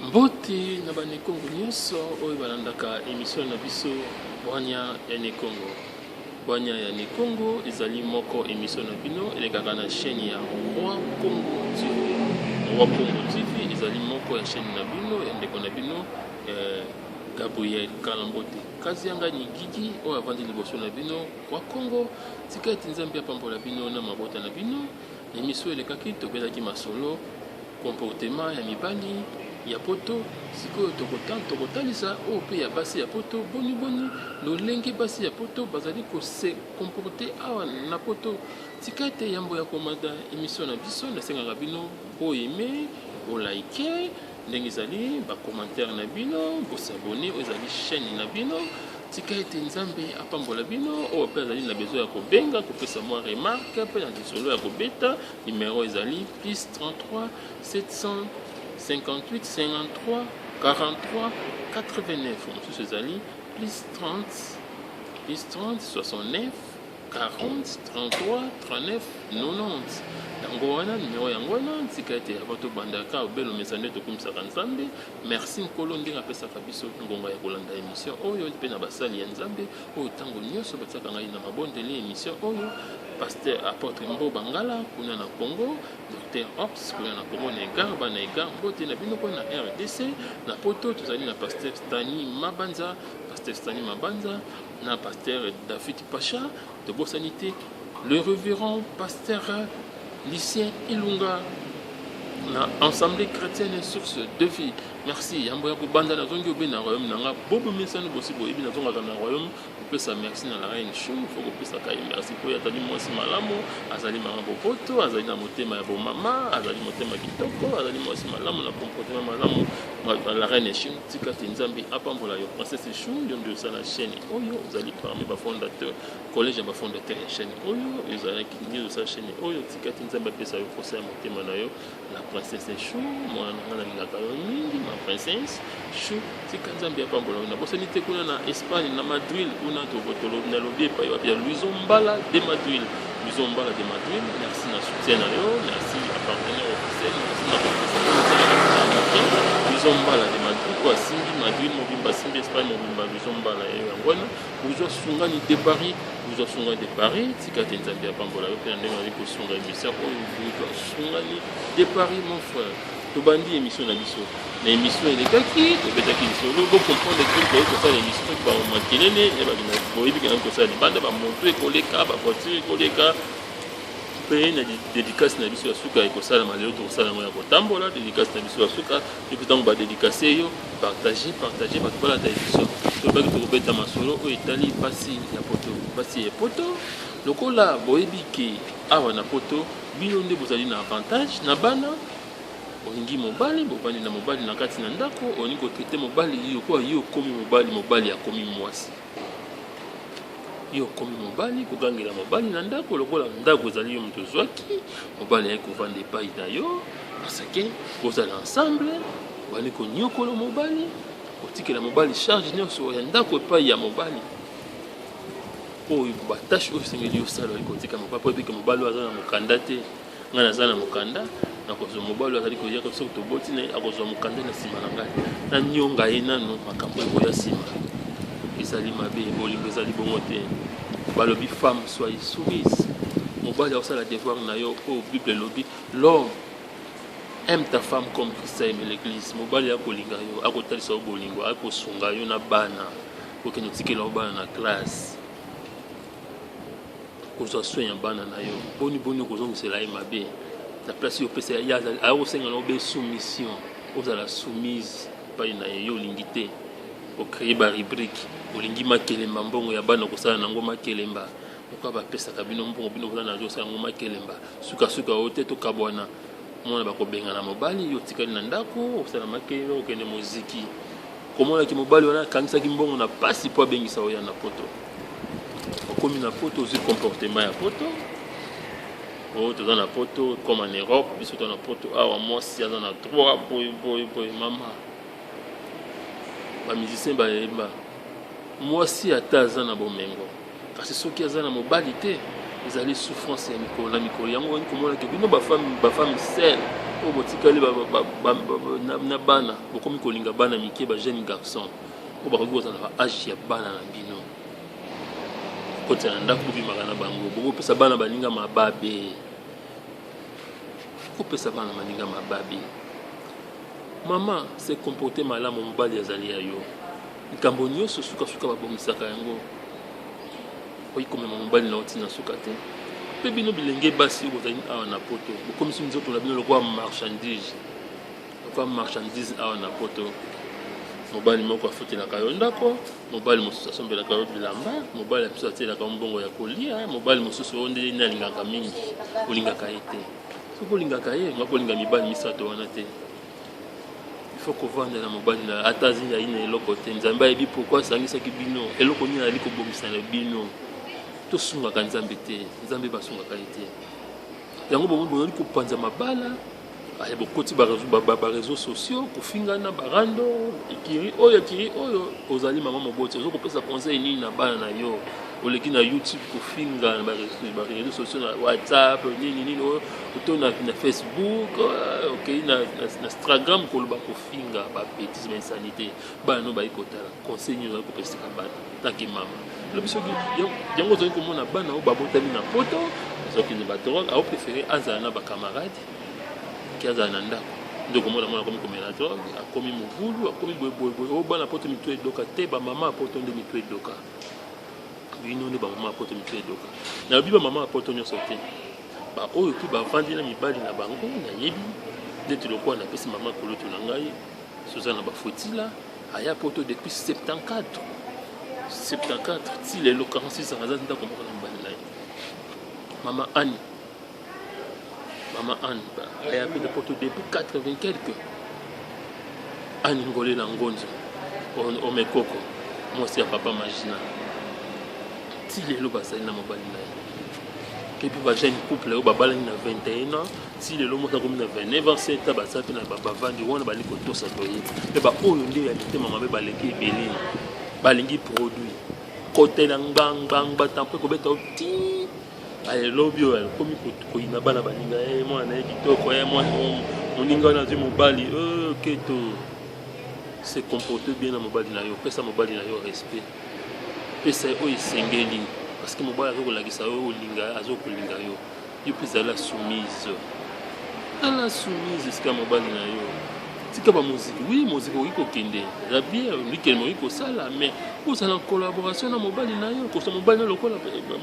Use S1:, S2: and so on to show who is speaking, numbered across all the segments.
S1: Mbote na banekongo nyonso oyo balandaka émission na biso Bwanya ya Nekongo. Bwanya ya Nekongo ezali moko émission na bino elekaka na chaîne ya Roi Congo TV. Roi Congo TV ezali moko ya chaîne na bino ya ndeko na bino Gabriel Kalambote. Kazi yanga ni Gigi oyo avandi liboso na bino Roi Congo tika eti nzambe apambola bino na mabota na bino. Émission elekaki tobelaki masolo comportement ya mibali ya poto sikoyo tokotalisa oyo mpe ya basi ya poto boni lolenge basi ya poto bazali kose comporte awa na poto tika ete yambo ya komanda émission na biso nasengaka bino boyeme bolike ndenge ezali bacommentaire na bino bosabone oyo ezali chaîne na bino tika ete nzambe apambola bino oyo mpe azali na besoin ya kobenga kopesa mwa remarque mpe na lisolo ya kobeta numero ezali plus 33 758 53 43 89 mosusu ezali plus 30 69 40 33 39 90 yango wana numero yango wana tika ete avant tobandaka obelomesa nde tokumisaka nzambe merci nkolo ndenge apesaka biso ngonga ya kolanda émission oyo mpe na basali ya nzambe oyo ntango nyonso batiaka ngai na mabondeli émission oyo pasteur apôtre Mboba Ngala kuna na Congo, docteur Ops kuna na Congo na Egar bana Egar mbote na bino kuna na RDC na poto tozali na pasteur Stani Mabanza na pasteur David Pacha de Bossanité, le révérend pasteur Lucien Ilunga na Assemblée chrétienne source de vie. Merci yambo ya kubanda na zongi obe na royaume nanga bobo mesano bosibo ebi na zonga na royaume pesa merci na la reine chou faut pesa kai merci po ya tali mwasi malamu azali mama bopoto azali na motema ya bomama azali motema kitoko azali mwasi malamu na comportement malamu la reine chou tika tinzambi apambola yo princesse chou ndio ça la chaîne oyo azali parmi ba fondateur collège ba fondateur ya chaîne oyo ezali kingi sa chaîne oyo tika tinzambi pesa yo fosa motema na yo la princesse chou mwana ngana ngaka mingi ma princesse chou tika nzambi apambola na Bossanité kuna na Espagne na Madrid kuna tobotolo na lobby pa yo ya Luison Mbala de Madrid merci na soutien na yo merci à partenaire officiel merci na Luison Mbala de Madrid kwa simbi Madrid mobimba simbi Espagne mobimba Luison Mbala yo ngwana buzo sungani de Paris tika nzambi apambola yo pe ndenge ali ko sunga émission oyo buzo sungani de Paris mon frère tobandi émission na biso na émission elekaki tobetaki lisolo bo comprendre que ça l'émission ba makelele e ba bina boyebi kana ko ça banda ba moto ekoleka ba voiture ekoleka pe na dédicace na biso ya suka ekosala malelo to sala ngo ya kotambola dédicace na biso ya suka eputango ba dédicace yo partager ba kola ta émission to ba ko beta masolo o etali pasi ya poto lokola boyebi ke awa na poto bino nde bozali na avantage na bana olingi mobali bobani na mobali na kati na ndako olingi kotraite mobali yo kwa yo komi mobali akomi mwasi yo komi mobali kogangela mobali na ndako lokola ndako ezali yo moto zwaki mobali ayi kovanda epai na yo parce que kozala ensemble bani konyokola mobali kotikela mobali charge nyonso ya ndako epai ya mobali oyo batashe oyo esengeli osala kotika mobali po ebike mobali aza na mokanda te nga naza na mokanda nakozwa mobali azali koya ko soki toboti na akozwa mokanda na nsima na ngai na nyonga ye nano makambo ekoya nsima ezali mabe bolingo ezali bongo te balobi femme soyez soumise mobali akosala devoir na yo oyo bible elobi l'homme aime ta femme comme Christ aime l'église mobali akolinga yo akotalisa yo bolingo akosunga yo na bana kokende otikela yo bana na classe kozwa soin ya bana na yo boni kozongisela ye mabe la place yo pesa ya ayosenga no be soumission ozala soumise pai na yo olingi te ocréer ba rubrique olingi makelemba mbongo ya bana kosala nango makelemba okwa bapesaka bino mbongo bino kozala na osala nango makelemba suka ote tokabwana mwana bakobenga na mobali yo tikali na ndako osala makelemba okende muziki komona ki mobali wana kangisaki mbongo na pasi po abengisa oya na poto okomi na poto ozi comportement ya poto oh tu dans la poto comme en Europe biso dans la poto awa mwasi aza na droit boy mama ba musicien ba mwasi ata aza na bomengo kasi soki aza na mobali te ezali souffrance ya mikolo yango komona ke bino ba femme sel o botikali na bana bokomi kolinga bana mike ba jeune garçon o bakoki kozala ba age ya bana na bino kotela na ndako bobimaka na bango bokopesa bana baninga mababe kopesa bana baninga mababe mama se comporter malamu mobali azali ya yo likambo nyonso sukasuka babongisaka yango oyikomema mobali na otina suka te mpe bino bilenge basi bozali awa na poto bokomisi nzoto na bino lokola marchandise awa na poto mobali moko afotelaka yo ndako mobali mosusu asombelaka yo bilamba mobali ya biso atielaka mbongo ya kolia mobali mosusu oyo nde alingaka mingi olingaka ye te soki olingaka ye nga kolinga mibali misato wana te il faut kovandela mobali na ata azali aina eloko te nzambe ayebi pourkui asangisaki bino eloko nini ali kobongisa na bino tosungaka nzambe te nzambe basungaka ye te yango bozali kopanza mabala bokoti bareseau sociaux kofingana barando ekiri oyo ozali mama moboti ozokopesa conseil nini na bana na yo oleki na youtube kofinga na bareseau sociaux na whatsapp nini oto na facebook okei na instagram koloba kofinga babétise bainsanité bana no bayi kotala conseil nini ozali kopesaka bana tanke mama lobi soki yango ozali komona bana oyo babotami na poto soki ne badrogue aopréféré azala na bacamarade ki azala na ndako ndeko mwana akomi komela drogue akomi mobulu akomi boyeboyeboye oyo bana poto mitu edoka te bamama apoto nde mitu edoka bino nde bamama apoto mitu edoka nayobi bamama apoto nyonso te baoyo mpe bavandi na mibali na bango nayebi ndeti lokola napesi mama koloto na ngai sozana bafotila aya poto depuis 74 ti lelo 46 ans aza ndako moko na mobali na ye mama Anne aya mpe na poto depuis 80 quelque Anne ngolela ngonzo omekoko mwasi ya papa magina ti lelo bazali na mobali na ye kepi bajeune couple oyo babalani na 21 ans ti lelo moto akomi na 29 ans 7 ans baza mpe na bavandi wana bali kotosa toye mpe baoyo nde ya mitema mabe baleki ebele balingi produit kotela ngbang batampo kobeta oti alobi oyo akomi koyina bana baninga mwana na ye kitoko moninga wana azwi mobali keto se comporte bien na mobali na yo pesa mobali na yo respect pesa oyo esengeli parce que mobali azokolakisa oyo olinga azokolinga yo yo mpe ezala soumise esika mobali na yo tika bamoziki oui moziki okoki kokende eza bien likele mokoki kosala mais ozala na collaboration na mobali na yo kosa mobali na lokola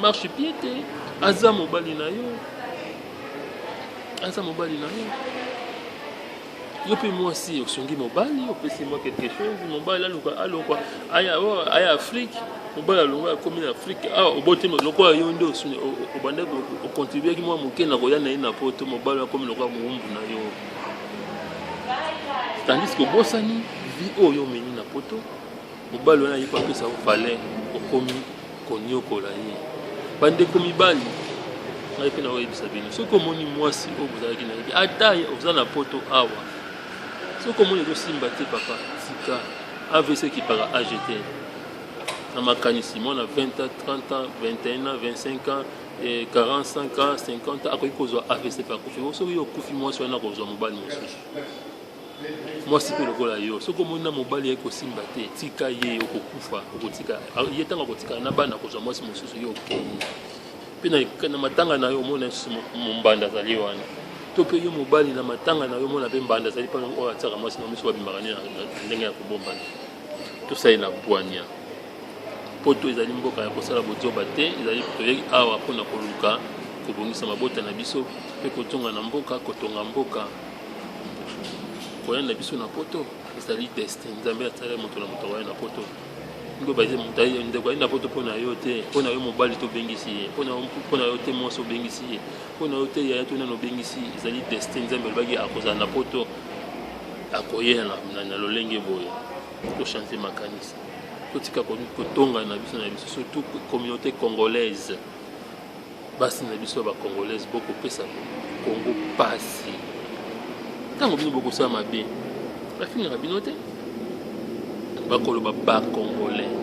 S1: marche pied te aza mobali na yo yo mpe mwasi osungi mobali opesi mwa quelque chose mobali alokwa aya Afrique mobali alongwa akomi na Afrique obote lokola yo nde obanda ocontribuaki mwa moke na koya na ye na poto mobali akomi lokola mowumbu na yo tandis que bosani vi oyo omeni na poto mobali wana ayebi apesa valeur okomi koniokola ye bandeko mibali ngai mpe na oyebisa bino soki omoni mwasi oyo bozalaki na yebi ata oza na poto awa soki omoni ezosimba te papa tika avc ekipaka age te na makanisi mwana 20 ans 30 ans 21 ans 25 ans 45 ans 50 ans akoki kozwa avc mpe akufi soki okufi mwasi wana kozwa mobali mosusu mwasi mpe lokola yo soki omoni na mobali ye kosimba te tika ye okokufa okotika ye ntango akotikala na bana kozwa mwasi mosusu yo okei mpe na matanga na yo omona mombanda azali wana to mpe yo mobali na matanga na yo omona mpe mbanda azali mpona oyo atiaka mwasi na miso babimaka ne na ndenge ya kobombana tosalela bwania poto ezali mboka ya kosala bozoba te ezali toyeki awa mpona koluka kobongisa mabota na biso mpe kotonga na mboka kotonga mboka koya na biso na poto ezali destin nzambe atala moto na moto waya na poto ngo baze ndeko ayi na poto mpona yo te mpona yo mobali tobengisi ye mpona yo te mwasi obengisi ye mpona yo te yaya to nano obengisi ezali destin nzambe alobaki akozala na poto akoyela na lolenge boye tochante makanisi totika kotonga na biso surtout communauté congolaise basi na biso bacongolaise bokopesa Congo pasi ntango bino bokosala mabe bafingaka bino te bakoloba bacongolais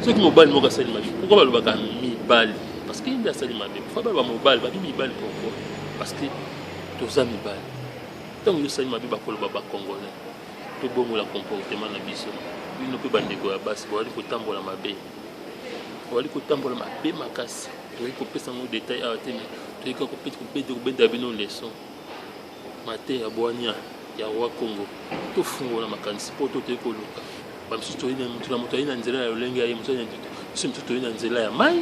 S1: soki mobali moko asali mabe pourkoi balobaka mibali parce que nde asali mabe pourkoi baloba mobali babi mibali pourkoi parce que toza mibali ntango nyosali mabe bakoloba bacongolais tobongola comportement na biso bino mpe bandeko ya basi bawali kotambola mabe makasi toyei kopesa ngo detail awa te me toyika kobenda bino leson mate ya bwania ya roi Congo tofungola makanisi mpo to toyei koluka bamisusu moto ayi na nzela ya lolenge aye mosusu toyei na nzela ya mai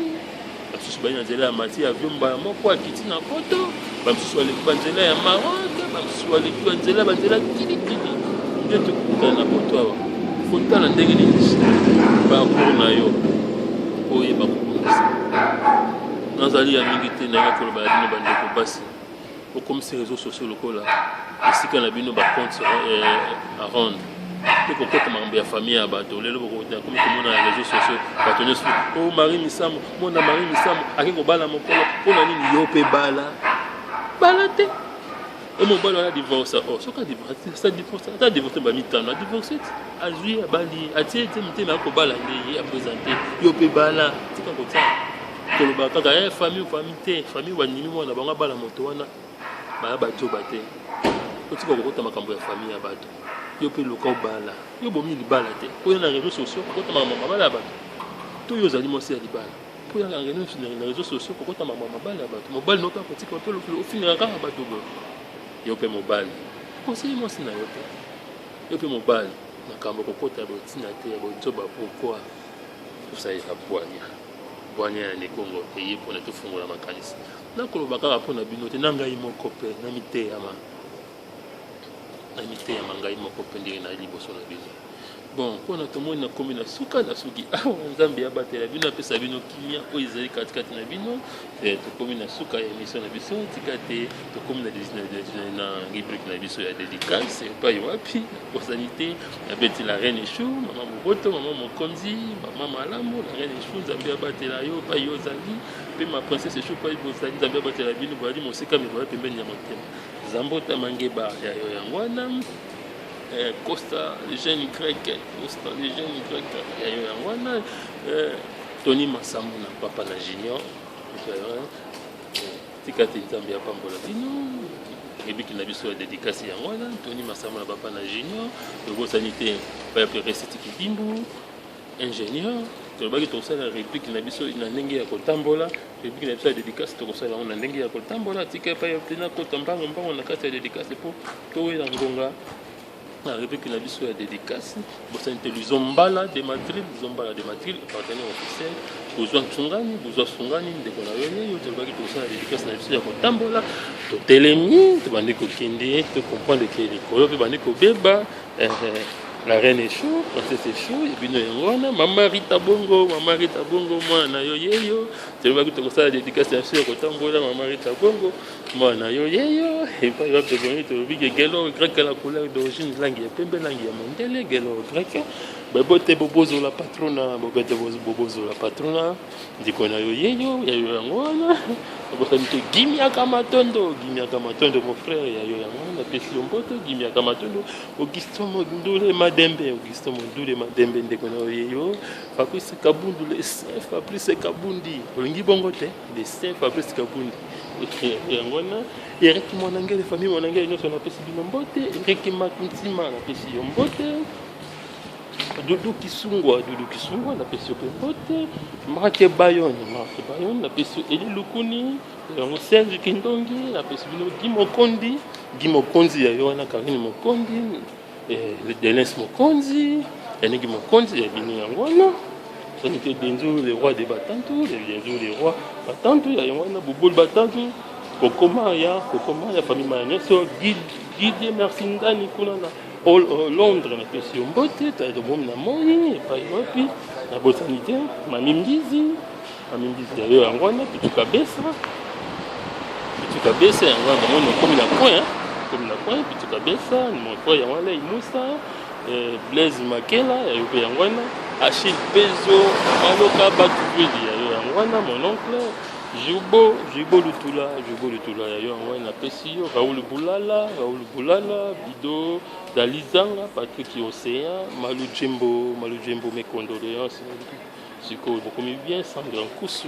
S1: bamisusu bayi na nzela ya mati ya avion mbala moko akiti na poto bamisusu baleki banzela ya Maroc bamisusu baleki banzela kilikili nde tokutana na poto awa fotala ndenge nini parcours na yo oyeba kobongisa nazali ya mingi te nayaka koloba ya bino bandeko basi okomisi réseaux sociaux lokola esika na bino bacompte aronde mpe kokota makambo ya famille ya bato lelo bokokomi komona na réseaux sociaux bato nyonso o Marie Misambo mona Marie Misambo ake kobala mokolo mpona nini yo mpe bala te mobali wana divorce soki ata divorce bamitano adivorce te azwi abali atie ete motema akobala nde ye apresente yo mpe bala tika kotia koloba kaka famille te famille bandimi mwana bango abala moto wana baya batoba te otika kokota makambo ya famille ya bato yo mpe loka obala yo bomi libala te oyo na réseaux sociaux kokota makambo mabala ya bato to yo ozali mwasi ya libala po ya na réseaux sociaux kokota makambo mabala ya bato mobali noka kotika mpe ofinaka kaka bato boye yo mpe mobali konseye mwasi na yo te yo mpe mobali makambo kokota ya botina te ya bozoba pourkui osalela bwania ya nekongo eye mpona tofungola makanisi nakoloba kaka mpona bino te na ngai moko mpe na miteyama ngai moko mpe ndenge na liboso na bino bon mpona tomoni nakomi na suka na suki awa nzambe abatela bino apesa bino kimia oyo ezali katikati na bino tokomi na suka ya émission na biso tika te tokomi na rubrique na biso ya dédicace epai wapi nakosani te nabeti la reine chou mama moboto mama mokonzi mama malamu la reine chou nzambe abatela yo epai yo ozali mpe ma princesse chou epai bozali nzambe abatela bino boyali mosika mibale pembeni ya motema zambota mangeba ya yo yango wana Costa les jeunes grecs ya yo yango wana Tony Masambo na papa na junior tika te nzambe apambola bino ebiki na biso ya dédicace yango wana Tony Masambo na papa na junior tobosani te payape resiti kidimbu ingénieur tolobaki tokosala réplique na biso na ndenge ya kotambola réplique na biso ya dédicace tokosala yango na ndenge ya kotambola tika epai tena kota mbango na kati ya dédicace mpo towela ngonga na réplique na biso ya dédicace bosani te Luzombala de Madrid partenaire officiel bozwa sungani ndeko na yo tolobaki tokosala dédicace na biso ya kotambola totelemi tobandi kokende tocomprendre ke likolo mpe bandi kobeba la reine chou princesse chou ebino yango wana mama Rita Bongo mwana yo yeyo tolobaki tokosala dédicace na biso ya kotambola mama Rita Bongo mwana yo yeyo epai wapi tobongi tolobiki gelo grec la couleur d'origine langi ya pembe langi ya mondele gelo grec bobote bobozola patrona ndiko na yo yeyo ya yo yango wana bosani te gimiaka matondo mon frère ya yo yango wana pesi yo mboto gimiaka matondo Augustin Mondule Madembe ndeko na yo yeyo Fabrice Kabundu le Saint Fabrice Kabundi olingi bongo te le Saint Fabrice Kabundi yango wana Eric Monangele famille Monangele nyonso napesi bino mbote Eric Makuntima napesi yo mbote Dudu Kisungwa napesi yo mbote Marke Bayon napesi yo Eli Lukuni yango Serge Kindongi napesi bino Guy Mokonzi ya yo wana Karine Mokondi Delens Mokonzi Yanigi Mokonzi ya bino yango wana Sanité Denzo le roi des Batantou ya yango wana Bobol Batantou Kokoma ya famille Mayanyeso Guy merci ndani kuna na Londres na pesi yo mbote tayo bomi na moi epai wapi na bosanité mami mbizi ya yo yango wana pitu kabesa yango wana moni okomi na point pitu kabesa ni moko yango wana Imusa Blaise Makela ya yo pe yango wana Achille Bezo Maloka Batuvili ya yo yango wana mon oncle Jubo Lutula ya yo yango wana pesi yo Raoul Bulala Bido Dalizanga Patrick Océan Malu Jembo mes condoléances sikoyo bokomi bien Sandra Nkusu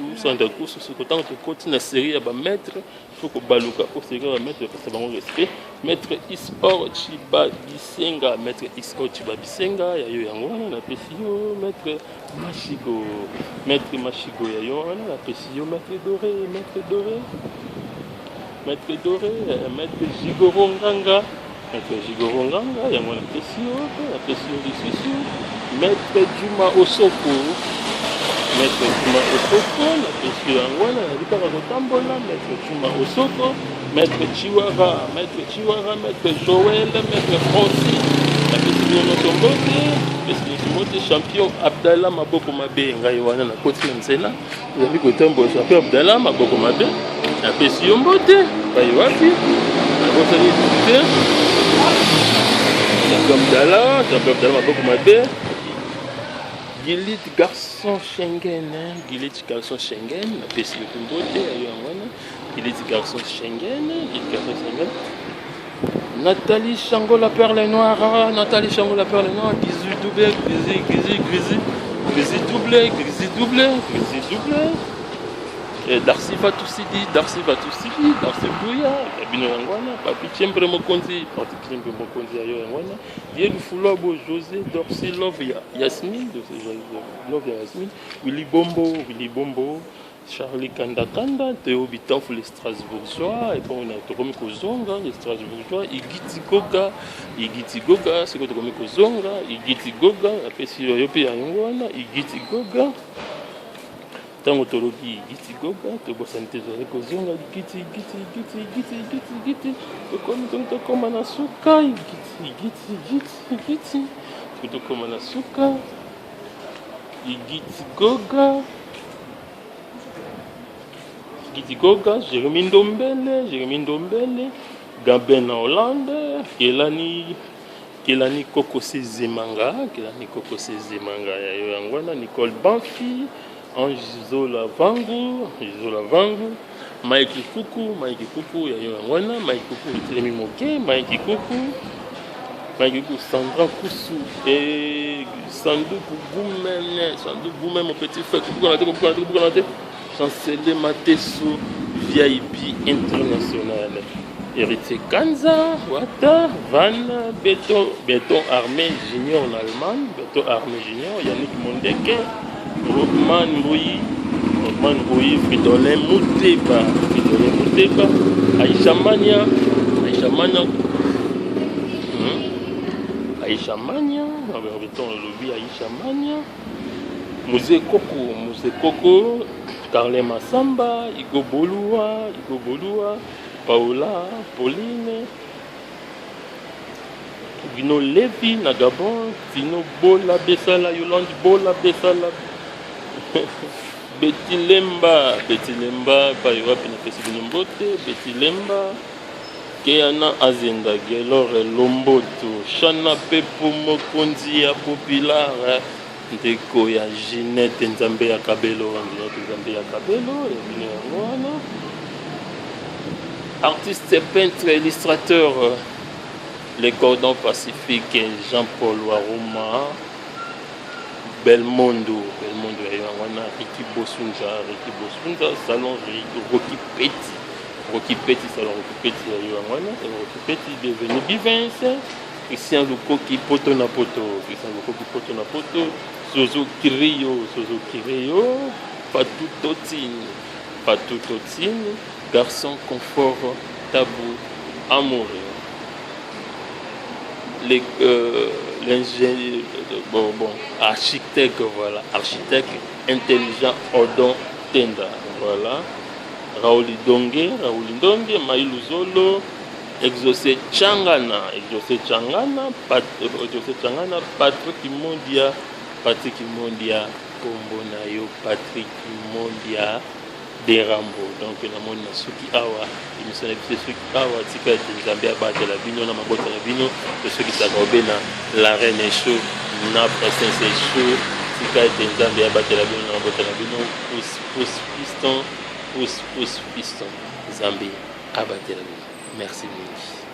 S1: sikoyo ntango tokoti na série ya bamaître faut kobaluka po série ya bamaître epesa bango respect maître Isor Chiba Bisenga maître Isor Chiba Bisenga ya yo yango wana napesi yo maître Mashigo ya yo wana napesi yo maître Doré maître Jigoro Nganga yango napesi yo lisusu maître Juma Osoko napesi yo yango wana nalikaka kotambola maître Juma Osoko maître Chiwara maître Joël maître Francis napesi yo nyonso mbote champion Abdallah Maboko Mabe ngai wana nakoti na nzela ezali kotambola champion Abdallah Maboko Mabe napesi yo mbote bai wapi nakotali te champion Abdallah Maboko Mabe Gilit garçon Schengen napesi yo mbote ayo wana Gilit garçon Schengen Nathalie Changola Perle Noire Gizu doublé Darcy Vatousidi Darcy Bouya bino yango wana Papi Tchembre Mokonzi ayo yango wana Dieu Fulobo José Dorcy Love Yasmine Willy Bombo Charlie Kanda Théo Bitanfu les Strasbourgeois et bon on a tokomi kozonga les Strasbourgeois Igiti Goga c'est quoi tokomi kozonga Igiti Goga apesi yo pe yango wana Igiti Goga tango toloki Igiti Goga to bosante zo kozonga Igiti tokoma na suka Igiti tokoma na suka Igiti Goga Jérémy Ndombele Gabin na Hollande Kelani Koko Sezemanga ya yo yango wana Nicole Banfi Ange Zola Vangu Mike Kuku ya yo yango wana Mike Kuku etelemi moke Mike Kuku Sandra Nkusu et Sanduku Goumen mon petit frère Kuku Chancelier Mateso VIP international Héritier Kanza Wata Van Béton Armé Junior en Allemagne Yannick Mondeke Rockman Mbouyi Fridolin Mouteba Aïcha Mania Musée Coco Carle Massamba Igo Bolua Pauline Bino Levi na Gabon Tino Bola Besala Yolande Bola Besala Betty Lemba pa Europe na festival Mbote Betty Lemba Keana Azenda Gelore Lomboto Shana Pepo Mokonzi ya Popular ndeko ya Ginette Nzambe ya Kabelo artiste peintre illustrateur les cordons pacifiques Jean-Paul Waruma Belmondo ya wana Ricky Bosunja salon Rocky Petit salon Rocky Petit ya wana Rocky Petit devenu Bivens Christian Lukoki poto na poto Sozo Kirio Fatou Totine garçon confort tabou amoureux l'ingénieur architecte intelligent Odon Tenda voilà Raouli Ndongue Maïlou Zolo Exaucé Changana Patrick Mondia kombo na yo Patrick Mondia Derambo donc na mona suki awa émission na suki awa tika Nzambe abatela bino na mabota na bino to soki takobe na la reine show na presence show tika Nzambe abatela bino na mabota na bino pousse piston Nzambe abatela bino merci beaucoup.